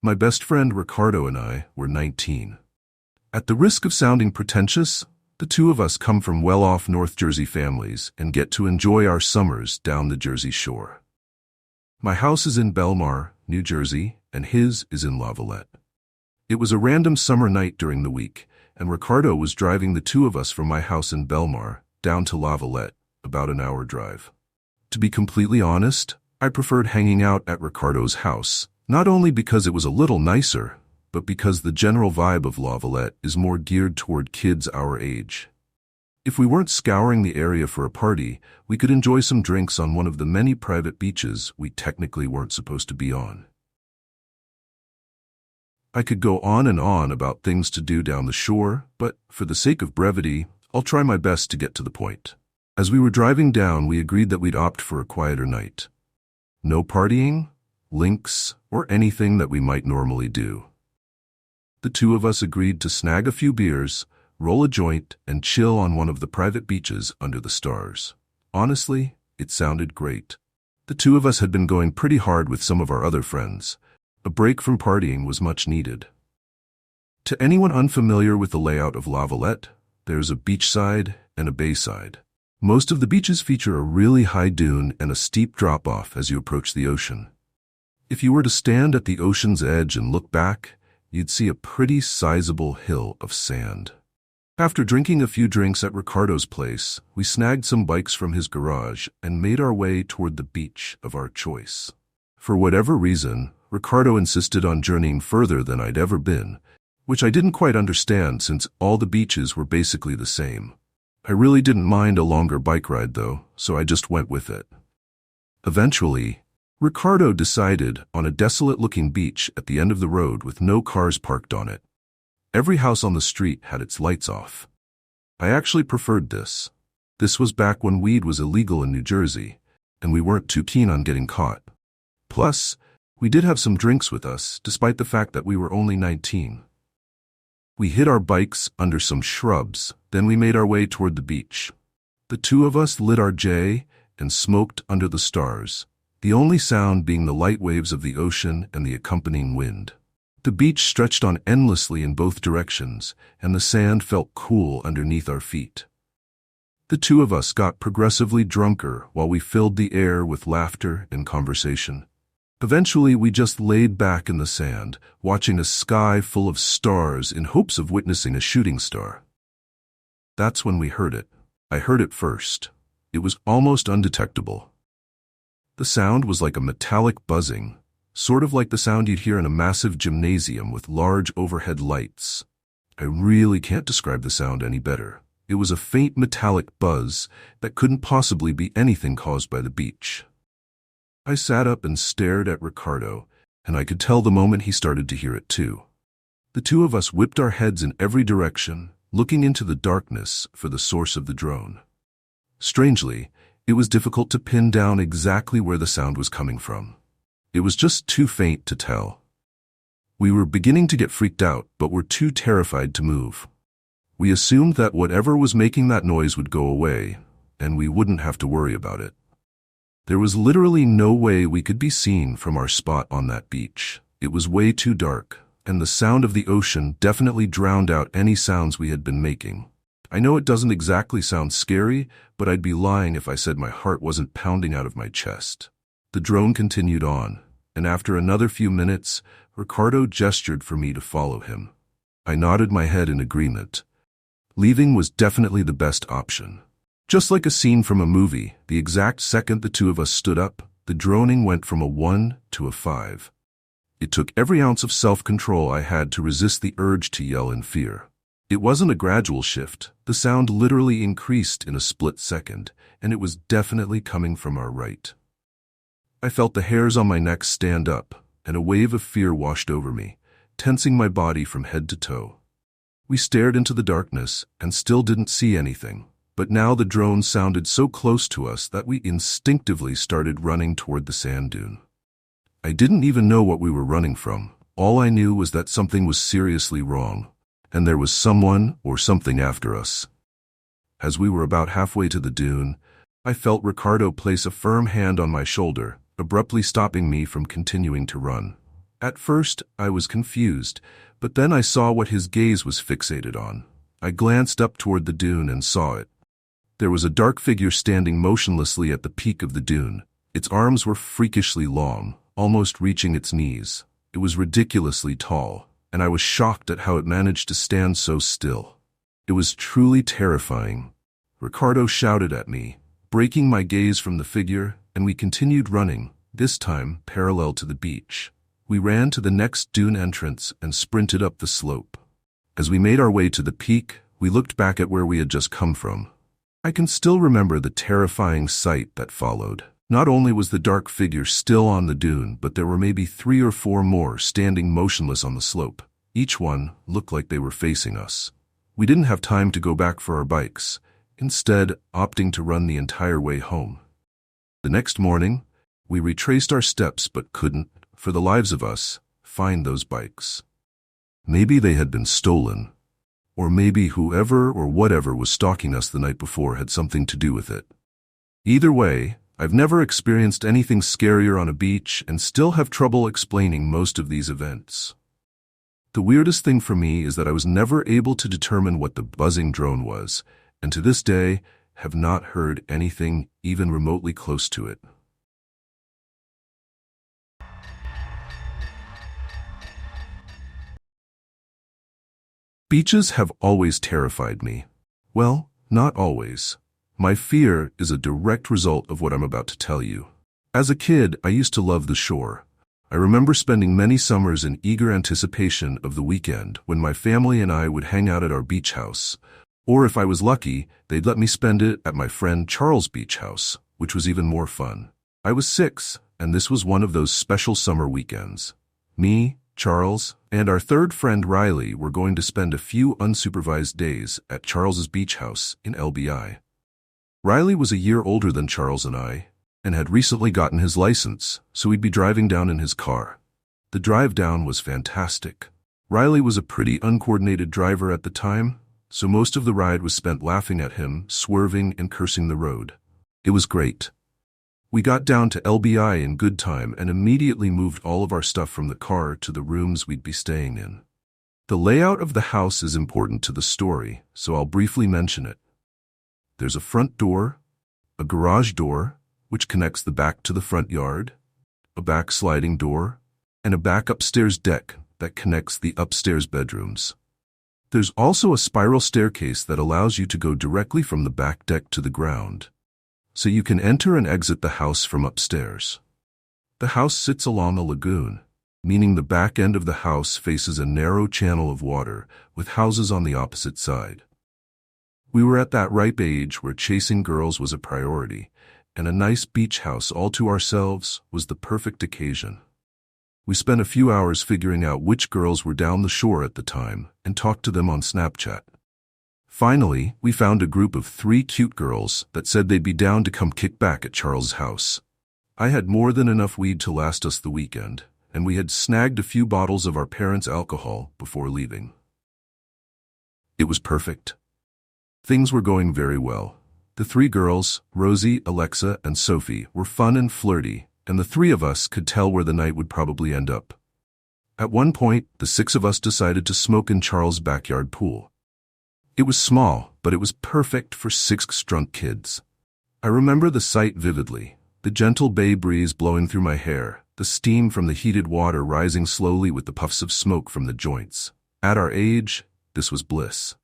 My best friend Ricardo and I were 19. At the risk of sounding pretentious, the two of us come from well-off North Jersey families and get to enjoy our summers down the Jersey Shore. My house is in Belmar, New Jersey, and his is in Lavallette. It was a random summer night during the week, and Ricardo was driving the two of us from my house in Belmar down to Lavallette, about an hour drive. To be completely honest, I preferred hanging out at Ricardo's house, not only because it was a little nicer, but because the general vibe of Lavallette is more geared toward kids our age. If we weren't scouring the area for a party, we could enjoy some drinks on one of the many private beaches we technically weren't supposed to be on. I could go on and on about things to do down the shore, but for the sake of brevity, I'll try my best to get to the point. As we were driving down, we agreed that we'd opt for a quieter night. No partying, links, or anything that we might normally do. The two of us agreed to snag a few beers, roll a joint, and chill on one of the private beaches under the stars. Honestly, it sounded great. The two of us had been going pretty hard with some of our other friends. A break from partying was much needed. To anyone unfamiliar with the layout of Lavallette, there's a beachside and a bayside. Most of the beaches feature a really high dune and a steep drop-off as you approach the ocean. If you were to stand at the ocean's edge and look back, you'd see a pretty sizable hill of sand. After drinking a few drinks at Ricardo's place, we snagged some bikes from his garage and made our way toward the beach of our choice. For whatever reason, Ricardo insisted on journeying further than I'd ever been, which I didn't quite understand since all the beaches were basically the same. I really didn't mind a longer bike ride though, so I just went with it. Eventually, Ricardo decided on a desolate-looking beach at the end of the road with no cars parked on it. Every house on the street had its lights off. I actually preferred this. This was back when weed was illegal in New Jersey, and we weren't too keen on getting caught. Plus, we did have some drinks with us, despite the fact that we were only 19. We hid our bikes under some shrubs, then we made our way toward the beach. The two of us lit our J and smoked under the stars, the only sound being the light waves of the ocean and the accompanying wind. The beach stretched on endlessly in both directions, and the sand felt cool underneath our feet. The two of us got progressively drunker while we filled the air with laughter and conversation. Eventually, we just laid back in the sand, watching a sky full of stars in hopes of witnessing a shooting star. That's when we heard it. I heard it first. It was almost undetectable. The sound was like a metallic buzzing, sort of like the sound you'd hear in a massive gymnasium with large overhead lights. I really can't describe the sound any better. It was a faint metallic buzz that couldn't possibly be anything caused by the beach. I sat up and stared at Ricardo, and I could tell the moment he started to hear it too. The two of us whipped our heads in every direction, looking into the darkness for the source of the drone. Strangely, it was difficult to pin down exactly where the sound was coming from. It was just too faint to tell. We were beginning to get freaked out, but were too terrified to move. We assumed that whatever was making that noise would go away, and we wouldn't have to worry about it. There was literally no way we could be seen from our spot on that beach. It was way too dark, and the sound of the ocean definitely drowned out any sounds we had been making. I know it doesn't exactly sound scary, but I'd be lying if I said my heart wasn't pounding out of my chest. The drone continued on, and after another few minutes, Ricardo gestured for me to follow him. I nodded my head in agreement. Leaving was definitely the best option. Just like a scene from a movie, the exact second the two of us stood up, the droning went from a 1 to a 5. It took every ounce of self-control I had to resist the urge to yell in fear. It wasn't a gradual shift. The sound literally increased in a split second, and it was definitely coming from our right. I felt the hairs on my neck stand up, and a wave of fear washed over me, tensing my body from head to toe. We stared into the darkness and still didn't see anything. But now the drone sounded so close to us that we instinctively started running toward the sand dune. I didn't even know what we were running from. All I knew was that something was seriously wrong, and there was someone or something after us. As we were about halfway to the dune, I felt Ricardo place a firm hand on my shoulder, abruptly stopping me from continuing to run. At first, I was confused, but then I saw what his gaze was fixated on. I glanced up toward the dune and saw it. There was a dark figure standing motionlessly at the peak of the dune. Its arms were freakishly long, almost reaching its knees. It was ridiculously tall, and I was shocked at how it managed to stand so still. It was truly terrifying. Ricardo shouted at me, breaking my gaze from the figure, and we continued running, this time parallel to the beach. We ran to the next dune entrance and sprinted up the slope. As we made our way to the peak, we looked back at where we had just come from. I can still remember the terrifying sight that followed. Not only was the dark figure still on the dune, but there were maybe 3 or 4 more standing motionless on the slope. Each one looked like they were facing us. We didn't have time to go back for our bikes, instead opting to run the entire way home. The next morning, we retraced our steps but couldn't, for the lives of us, find those bikes. Maybe they had been stolen, or maybe whoever or whatever was stalking us the night before had something to do with it. Either way, I've never experienced anything scarier on a beach and still have trouble explaining most of these events. The weirdest thing for me is that I was never able to determine what the buzzing drone was, and to this day have not heard anything even remotely close to it. Beaches have always terrified me. Well, not always. My fear is a direct result of what I'm about to tell you. As a kid, I used to love the shore. I remember spending many summers in eager anticipation of the weekend when my family and I would hang out at our beach house. Or if I was lucky, they'd let me spend it at my friend Charles' beach house, which was even more fun. I was 6, and this was one of those special summer weekends. Me, Charles, and our third friend Riley were going to spend a few unsupervised days at Charles's beach house in LBI. Riley was a year older than Charles and I, and had recently gotten his license, so we'd be driving down in his car. The drive down was fantastic. Riley was a pretty uncoordinated driver at the time, so most of the ride was spent laughing at him, swerving and cursing the road. It was great. We got down to LBI in good time and immediately moved all of our stuff from the car to the rooms we'd be staying in. The layout of the house is important to the story, so I'll briefly mention it. There's a front door, a garage door, which connects the back to the front yard, a back sliding door, and a back upstairs deck that connects the upstairs bedrooms. There's also a spiral staircase that allows you to go directly from the back deck to the ground, so you can enter and exit the house from upstairs. The house sits along a lagoon, meaning the back end of the house faces a narrow channel of water with houses on the opposite side. We were at that ripe age where chasing girls was a priority, and a nice beach house all to ourselves was the perfect occasion. We spent a few hours figuring out which girls were down the shore at the time and talked to them on Snapchat. Finally, we found a group of 3 cute girls that said they'd be down to come kick back at Charles' house. I had more than enough weed to last us the weekend, and we had snagged a few bottles of our parents' alcohol before leaving. It was perfect. Things were going very well. The 3 girls, Rosie, Alexa, and Sophie, were fun and flirty, and the 3 of us could tell where the night would probably end up. At one point, the 6 of us decided to smoke in Charles' backyard pool. It was small, but it was perfect for 6 drunk kids. I remember the sight vividly, the gentle bay breeze blowing through my hair, the steam from the heated water rising slowly with the puffs of smoke from the joints. At our age, this was bliss.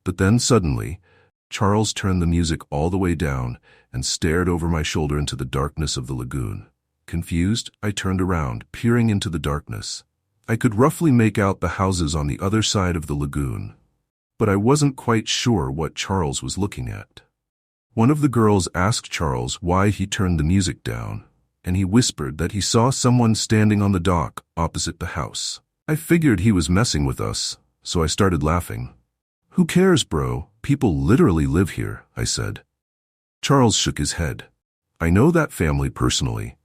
But then suddenly, Charles turned the music all the way down and stared over my shoulder into the darkness of the lagoon. Confused, I turned around, peering into the darkness. I could roughly make out the houses on the other side of the lagoon, but I wasn't quite sure what Charles was looking at. One of the girls asked Charles why he turned the music down, and he whispered that he saw someone standing on the dock opposite the house. I figured he was messing with us, so I started laughing. "Who cares, bro? People literally live here," I said. Charles shook his head. "I know that family personally.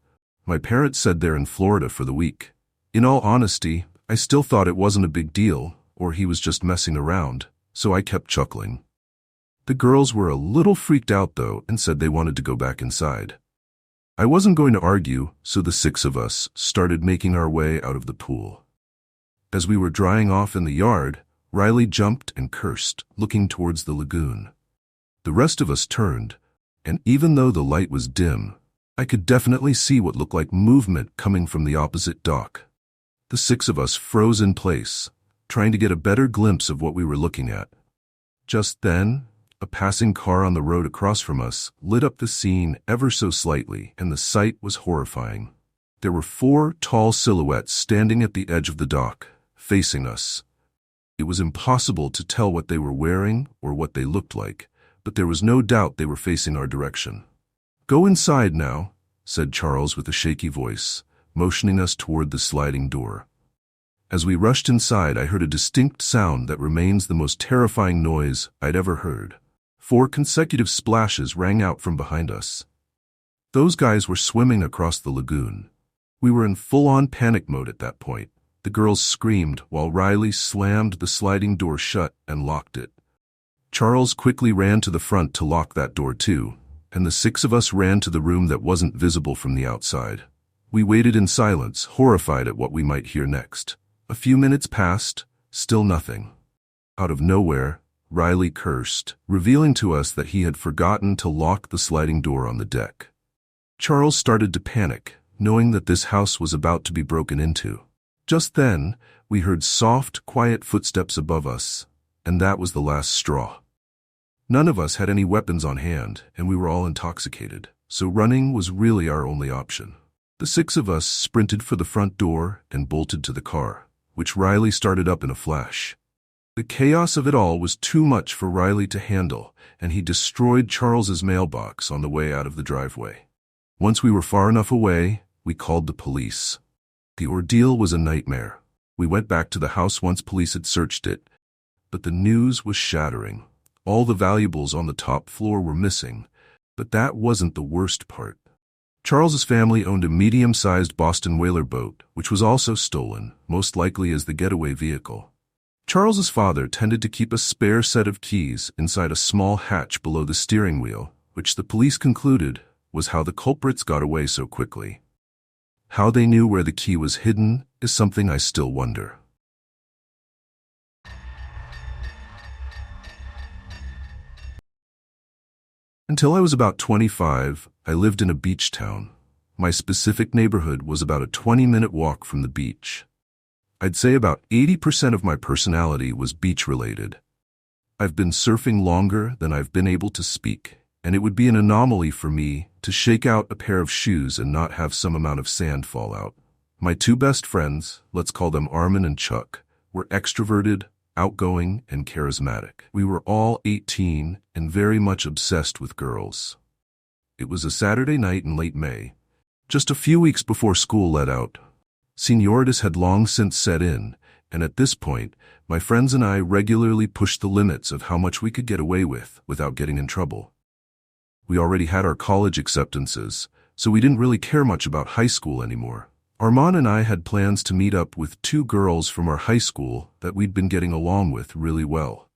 My parents said they're in Florida for the week." In all honesty, I still thought it wasn't a big deal, or he was just messing around, so I kept chuckling. The girls were a little freaked out though and said they wanted to go back inside. I wasn't going to argue, so the six of us started making our way out of the pool. As we were drying off in the yard, Riley jumped and cursed, looking towards the lagoon. The rest of us turned, and even though the light was dim, I could definitely see what looked like movement coming from the opposite dock. The six of us froze in place, trying to get a better glimpse of what we were looking at. Just then, a passing car on the road across from us lit up the scene ever so slightly, and the sight was horrifying. There were 4 tall silhouettes standing at the edge of the dock, facing us. It was impossible to tell what they were wearing or what they looked like, but there was no doubt they were facing our direction. "Go inside now," said Charles with a shaky voice, motioning us toward the sliding door. As we rushed inside, I heard a distinct sound that remains the most terrifying noise I'd ever heard. 4 consecutive splashes rang out from behind us. Those guys were swimming across the lagoon. We were in full-on panic mode at that point. The girls screamed while Riley slammed the sliding door shut and locked it. Charles quickly ran to the front to lock that door too, and the 6 of us ran to the room that wasn't visible from the outside. We waited in silence, horrified at what we might hear next. A few minutes passed, still nothing. Out of nowhere, Riley cursed, revealing to us that he had forgotten to lock the sliding door on the deck. Charles started to panic, knowing that this house was about to be broken into. Just then, we heard soft, quiet footsteps above us, and that was the last straw. None of us had any weapons on hand, and we were all intoxicated, so running was really our only option. The 6 of us sprinted for the front door and bolted to the car, which Riley started up in a flash. The chaos of it all was too much for Riley to handle, and he destroyed Charles's mailbox on the way out of the driveway. Once we were far enough away, we called the police. The ordeal was a nightmare. We went back to the house once police had searched it, but the news was shattering. All the valuables on the top floor were missing, but that wasn't the worst part. Charles's family owned a medium-sized Boston whaler boat, which was also stolen, most likely as the getaway vehicle. Charles's father tended to keep a spare set of keys inside a small hatch below the steering wheel, which the police concluded was how the culprits got away so quickly. How they knew where the key was hidden is something I still wonder. Until I was about 25, I lived in a beach town. My specific neighborhood was about a 20-minute walk from the beach. I'd say about 80% of my personality was beach-related. I've been surfing longer than I've been able to speak, and it would be an anomaly for me to shake out a pair of shoes and not have some amount of sand fall out. My 2 best friends, let's call them Armin and Chuck, were extroverted, outgoing, and charismatic. We were all 18 and very much obsessed with girls. It was a Saturday night in late May, just a few weeks before school let out. Senioritas had long since set in, and at this point, my friends and I regularly pushed the limits of how much we could get away with without getting in trouble. We already had our college acceptances, so we didn't really care much about high school anymore. Armand and I had plans to meet up with 2 girls from our high school that we'd been getting along with really well.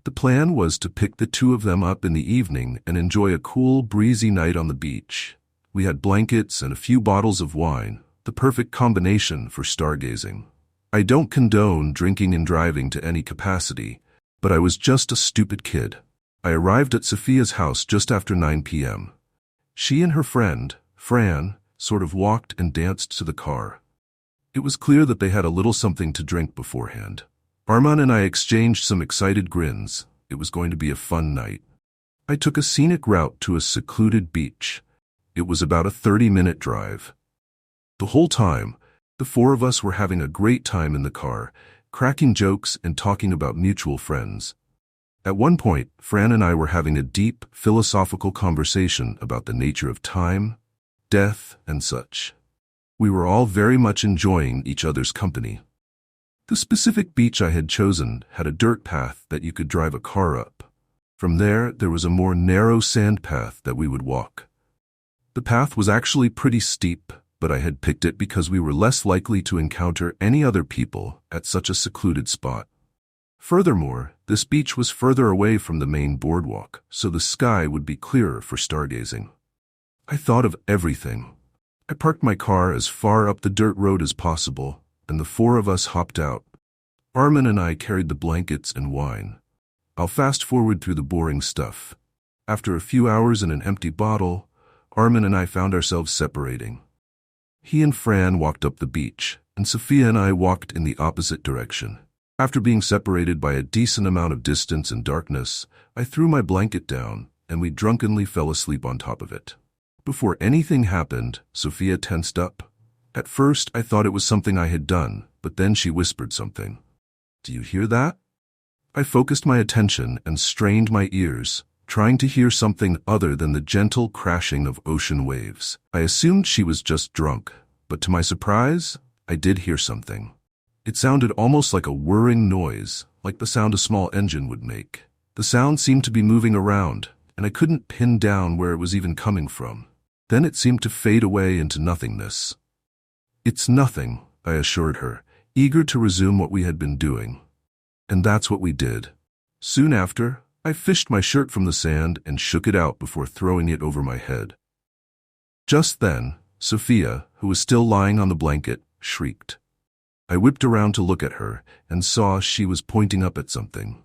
The plan was to pick the 2 of them up in the evening and enjoy a cool, breezy night on the beach. We had blankets and a few bottles of wine, the perfect combination for stargazing. I don't condone drinking and driving to any capacity, but I was just a stupid kid. I arrived at Sophia's house just after 9 p.m. She and her friend, Fran, sort of walked and danced to the car. It was clear that they had a little something to drink beforehand. Armand and I exchanged some excited grins. It was going to be a fun night. I took a scenic route to a secluded beach. It was about a 30-minute drive. The whole time, the 4 of us were having a great time in the car, cracking jokes and talking about mutual friends. At one point, Fran and I were having a deep, philosophical conversation about the nature of time, death, and such. We were all very much enjoying each other's company. The specific beach I had chosen had a dirt path that you could drive a car up. From there was a more narrow sand path that we would walk. The path was actually pretty steep, but I had picked it because we were less likely to encounter any other people at such a secluded spot. Furthermore, this beach was further away from the main boardwalk, so the sky would be clearer for stargazing. I thought of everything. I parked my car as far up the dirt road as possible, and the four of us hopped out. Armin and I carried the blankets and wine. I'll fast forward through the boring stuff. After a few hours and an empty bottle, Armin and I found ourselves separating. He and Fran walked up the beach, and Sophia and I walked in the opposite direction. After being separated by a decent amount of distance and darkness, I threw my blanket down, and we drunkenly fell asleep on top of it. Before anything happened, Sophia tensed up. At first, I thought it was something I had done, but then she whispered something. "Do you hear that?" I focused my attention and strained my ears, trying to hear something other than the gentle crashing of ocean waves. I assumed she was just drunk, but to my surprise, I did hear something. It sounded almost like a whirring noise, like the sound a small engine would make. The sound seemed to be moving around, and I couldn't pin down where it was even coming from. Then it seemed to fade away into nothingness. "It's nothing," I assured her, eager to resume what we had been doing. And that's what we did. Soon after, I fished my shirt from the sand and shook it out before throwing it over my head. Just then, Sophia, who was still lying on the blanket, shrieked. I whipped around to look at her and saw she was pointing up at something.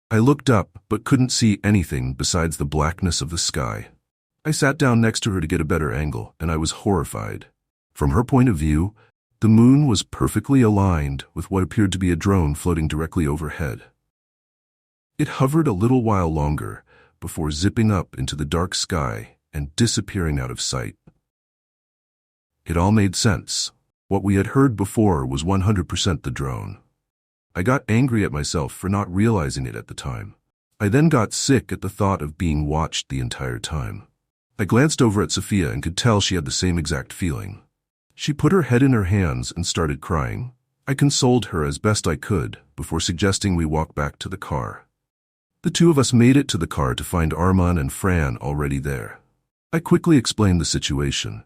I looked up but couldn't see anything besides the blackness of the sky. I sat down next to her to get a better angle, and I was horrified. From her point of view, the moon was perfectly aligned with what appeared to be a drone floating directly overhead. It hovered a little while longer before zipping up into the dark sky and disappearing out of sight. It all made sense. What we had heard before was 100% the drone. I got angry at myself for not realizing it at the time. I then got sick at the thought of being watched the entire time. I glanced over at Sophia and could tell she had the same exact feeling. She put her head in her hands and started crying. I consoled her as best I could before suggesting we walk back to the car. The two of us made it to the car to find Arman and Fran already there. I quickly explained the situation.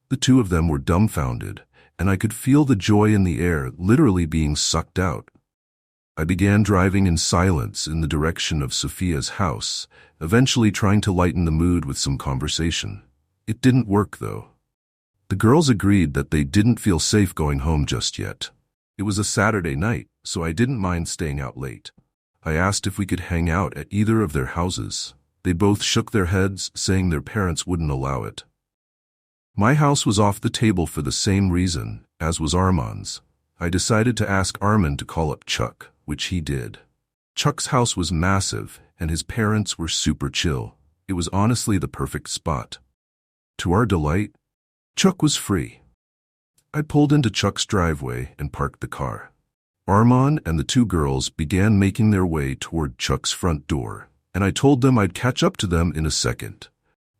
The two of them were dumbfounded, and I could feel the joy in the air literally being sucked out. I began driving in silence in the direction of Sophia's house, eventually trying to lighten the mood with some conversation. It didn't work, though. The girls agreed that they didn't feel safe going home just yet. It was a Saturday night, so I didn't mind staying out late. I asked if we could hang out at either of their houses. They both shook their heads, saying their parents wouldn't allow it. My house was off the table for the same reason, as was Arman's. I decided to ask Armin to call up Chuck, which he did. Chuck's house was massive, and his parents were super chill. It was honestly the perfect spot. To our delight, Chuck was free. I pulled into Chuck's driveway and parked the car. Arman and the two girls began making their way toward Chuck's front door, and I told them I'd catch up to them in a second.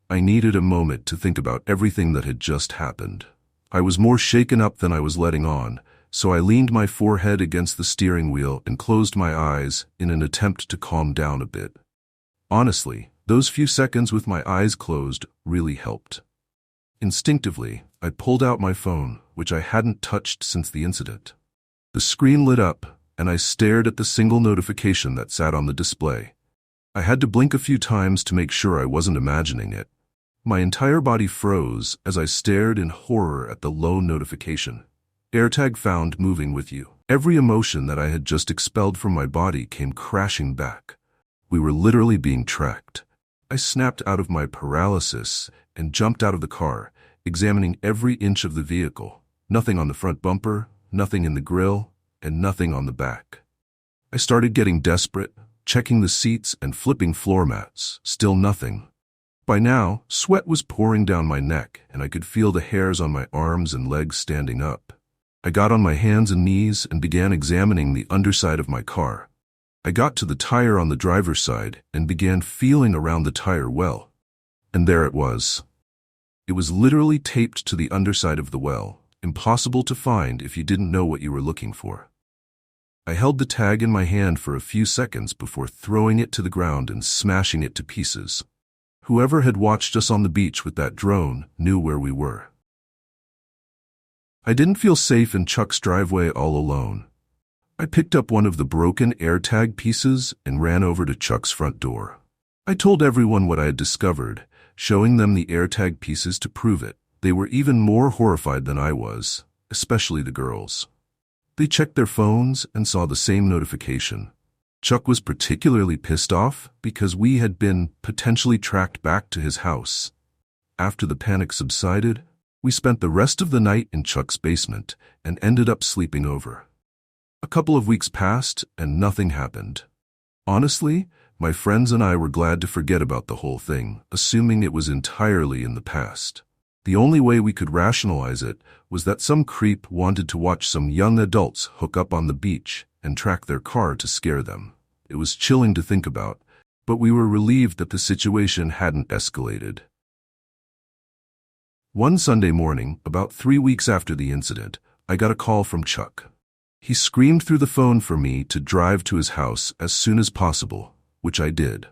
I needed a moment to think about everything that had just happened. I was more shaken up than I was letting on, so I leaned my forehead against the steering wheel and closed my eyes in an attempt to calm down a bit. Honestly, those few seconds with my eyes closed really helped. Instinctively, I pulled out my phone, which I hadn't touched since the incident. The screen lit up, and I stared at the single notification that sat on the display. I had to blink a few times to make sure I wasn't imagining it. My entire body froze as I stared in horror at the lone notification. AirTag found moving with you. Every emotion that I had just expelled from my body came crashing back. We were literally being tracked. I snapped out of my paralysis and jumped out of the car, examining every inch of the vehicle. Nothing on the front bumper, nothing in the grille, and nothing on the back. I started getting desperate, checking the seats and flipping floor mats. Still nothing. By now, sweat was pouring down my neck, and I could feel the hairs on my arms and legs standing up. I got on my hands and knees and began examining the underside of my car. I got to the tire on the driver's side and began feeling around the tire well. And there it was. It was literally taped to the underside of the well, impossible to find if you didn't know what you were looking for. I held the tag in my hand for a few seconds before throwing it to the ground and smashing it to pieces. Whoever had watched us on the beach with that drone knew where we were. I didn't feel safe in Chuck's driveway all alone. I picked up one of the broken AirTag pieces and ran over to Chuck's front door. I told everyone what I had discovered, showing them the AirTag pieces to prove it. They were even more horrified than I was, especially the girls. They checked their phones and saw the same notification. Chuck was particularly pissed off because we had been potentially tracked back to his house. After the panic subsided, we spent the rest of the night in Chuck's basement and ended up sleeping over. A couple of weeks passed and nothing happened. Honestly, my friends and I were glad to forget about the whole thing, assuming it was entirely in the past. The only way we could rationalize it was that some creep wanted to watch some young adults hook up on the beach and track their car to scare them. It was chilling to think about, but we were relieved that the situation hadn't escalated. One Sunday morning, about 3 weeks after the incident, I got a call from Chuck. He screamed through the phone for me to drive to his house as soon as possible, which I did.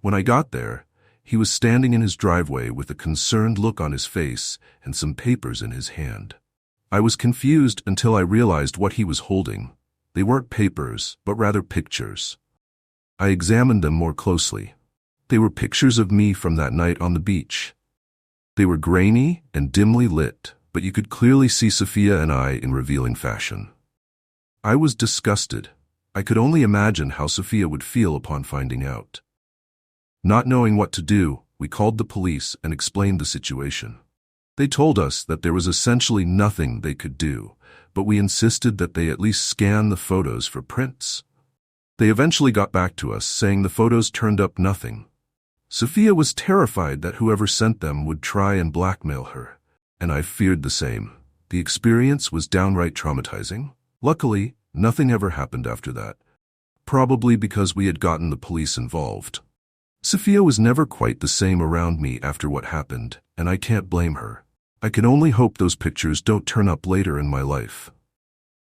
When I got there, he was standing in his driveway with a concerned look on his face and some papers in his hand. I was confused until I realized what he was holding. They weren't papers, but rather pictures. I examined them more closely. They were pictures of me from that night on the beach. They were grainy and dimly lit, but you could clearly see Sophia and I in revealing fashion. I was disgusted. I could only imagine how Sophia would feel upon finding out. Not knowing what to do, we called the police and explained the situation. They told us that there was essentially nothing they could do, but we insisted that they at least scan the photos for prints. They eventually got back to us, saying the photos turned up nothing. Sophia was terrified that whoever sent them would try and blackmail her, and I feared the same. The experience was downright traumatizing. Luckily, nothing ever happened after that, probably because we had gotten the police involved. Sophia was never quite the same around me after what happened, and I can't blame her. I can only hope those pictures don't turn up later in my life.